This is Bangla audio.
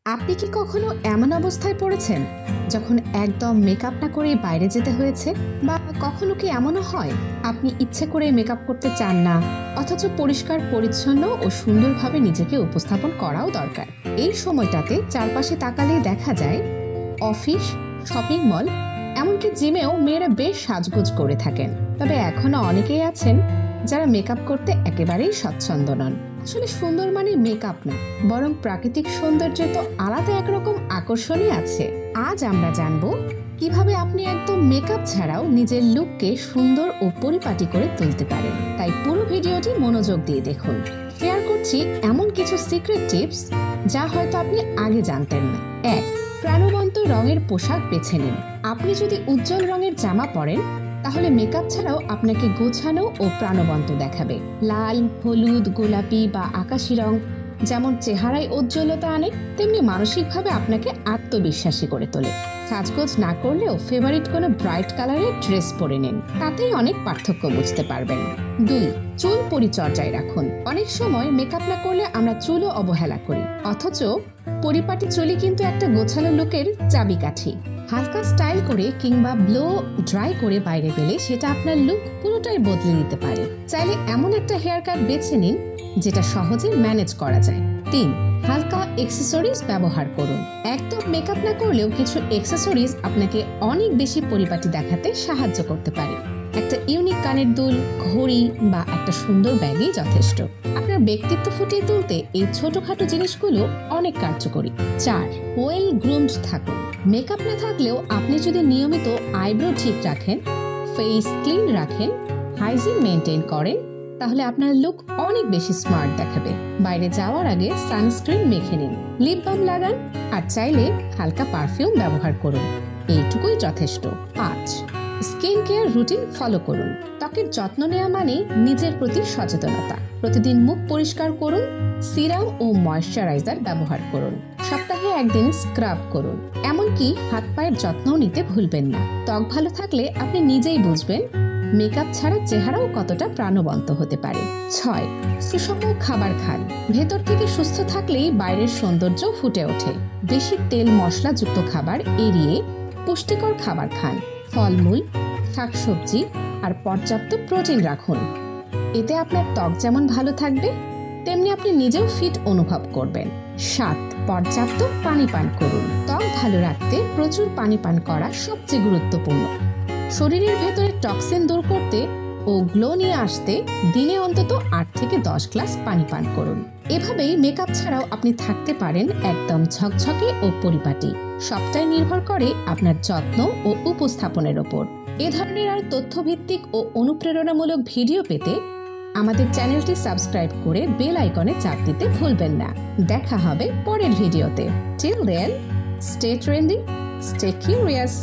আপনি কি কখনো এমন অবস্থায় পড়েছেন যখন একদম মেকআপ না করে বাইরে যেতে হয়েছে? বা কখনো কি এমনও হয় আপনি ইচ্ছে করে মেকআপ করতে চান না, অথচ পরিষ্কার পরিচ্ছন্ন ও সুন্দরভাবে নিজেকে উপস্থাপন করাও দরকার? এই সময়টাতে চারপাশে তাকালেই দেখা যায় অফিস, শপিং মল, এমনকি জিমেও মেয়েরা বেশ সাজগোজ করে থাকেন। তবে এখনো অনেকেই আছেন যারা মেকআপ করতে একেবারেই স্বচ্ছন্দ নন। আসলে সুন্দর মানে মেকআপ না, বরং প্রাকৃতিক সৌন্দর্যের তো আলাদা একরকম আকর্ষণই আছে। আজ আমরা জানবো কিভাবে আপনি একদম মেকআপ ছাড়াও নিজের লুককে সুন্দর ও পরিপাটি করে তুলতে পারেন। তাই পুরো ভিডিওটি মনোযোগ দিয়ে দেখুন। শেয়ার করছি এমন কিছু সিক্রেট টিপস যা হয়তো আপনি আগে জানতেন না। 1. প্রাণবন্ত রঙের পোশাক বেছে নিন। আপনি যদি উজ্জ্বল রঙের জামা পরেন তাহলে মেকআপ ছাড়াও আপনাকে গোছানো ও প্রাণবন্ত দেখাবে। লাল, হলুদ, গোলাপি বা আকাশি রং যেমন চেহারায় উজ্জ্বলতা আনে, তেমনি মানসিকভাবে আপনাকে আত্মবিশ্বাসী করে তোলে। সাজগোজ না করলেও ফেভারিট কোনো ব্রাইট কালারের ড্রেস পরে নিন, তাতেই অনেক পার্থক্য বুঝতে পারবেন। 2. চুল পরিচর্যায় রাখুন। অনেক সময় মেকআপ না করলে আমরা চুলও অবহেলা করি, অথচ পরিপাটি চুলই কিন্তু একটা গোছানো লুকের চাবিকাঠি। হালকা স্টাইল করে কিংবা ব্লো ড্রাই করে বাইরে গেলে সেটা আপনার লুক পুরোটাই বদলে দিতে পারে। চাইলে এমন একটা হেয়ার কাট বেছে নিন যেটা সহজে ম্যানেজ করা যায়। 3. হালকা অ্যাক্সেসরিজ ব্যবহার করুন। একদম মেকআপ না করলেও কিছু অ্যাক্সেসরিজ আপনাকে অনেক বেশি পরিপাটি দেখাতে সাহায্য করতে পারে। একটা ইউনিক কানের দুল, ঘড়ি বা একটা সুন্দর ব্যাগই যথেষ্ট। আপনার ব্যক্তিত্ব ফুটিয়ে তুলতে এই ছোটখাটো জিনিসগুলো অনেক কার্যকরী। 4. ওয়েল গ্রুমড থাকুন। মেকআপ না থাকলেও আপনি যদি নিয়মিত আইব্রো ঠিক রাখেন, ফেস ক্লিন রাখেন, হাইজিন মেনটেন করেন, তাহলে আপনার লুক অনেক বেশি স্মার্ট দেখাবে। বাইরে যাওয়ার আগে সানস্ক্রিন মেখে নিন, লিপ বাম লাগান, আর চাইলে হালকা পারফিউম ব্যবহার করুন। এইটুকুই যথেষ্ট। 5. স্কিন কেয়ার রুটিন ফলো করুন। ত্বকের যত্ন নেওয়া মানে নিজের প্রতি সচেতনতা। প্রতিদিন মুখ পরিষ্কার করুন, সিরাম ও ময়েশ্চারাইজার ব্যবহার করুন, সপ্তাহে একদিন স্ক্রাব করুন, এমনকি হাত পায়ের যত্নও নিতে ভুলবেন না। ত্বক ভালো থাকলে আপনি নিজেই বুঝবেন মেকআপ ছাড়া চেহারাও কতটা প্রাণবন্ত হতে পারে। 6. সুষম খাবার খান। ভেতর থেকে সুস্থ থাকলেই বাইরের সৌন্দর্য ফুটে ওঠে। বেশি তেল মশলাযুক্ত খাবার এড়িয়ে পুষ্টিকর খাবার খান। ফলমূল, শাকসবজি আর পর্যাপ্ত প্রোটিন রাখুন। এতে আপনার ত্বক যেমন ভালো থাকবে, তেমনি আপনি নিজেও ফিট অনুভব করবেন। 7. পর্যাপ্ত পানি পান করুন। ত্বক ভালো রাখতে প্রচুর পানি পান করা সবচেয়ে গুরুত্বপূর্ণ। শরীরের ভেতরে টক্সিন দূর করতে ও গ্লো নিয়ে আসতে দিনে অন্তত 8 থেকে 10 গ্লাস পানি পান করুন। এভাবেই মেকআপ ছাড়াও আপনি থাকতে পারেন একদম ঝকঝকে ও পরিপাটি। সবটাই নির্ভর করে আপনার যত্ন ও উপস্থাপনের ওপর। এ ধরনের আর তথ্যভিত্তিক ও অনুপ্রেরণামূলক ভিডিও পেতে আমাদের চ্যানেলটি সাবস্ক্রাইব করে বেল আইকনে চাপ দিতে ভুলবেন না। দেখা হবে পরের ভিডিওতে। Till then, stay trendy, stay curious.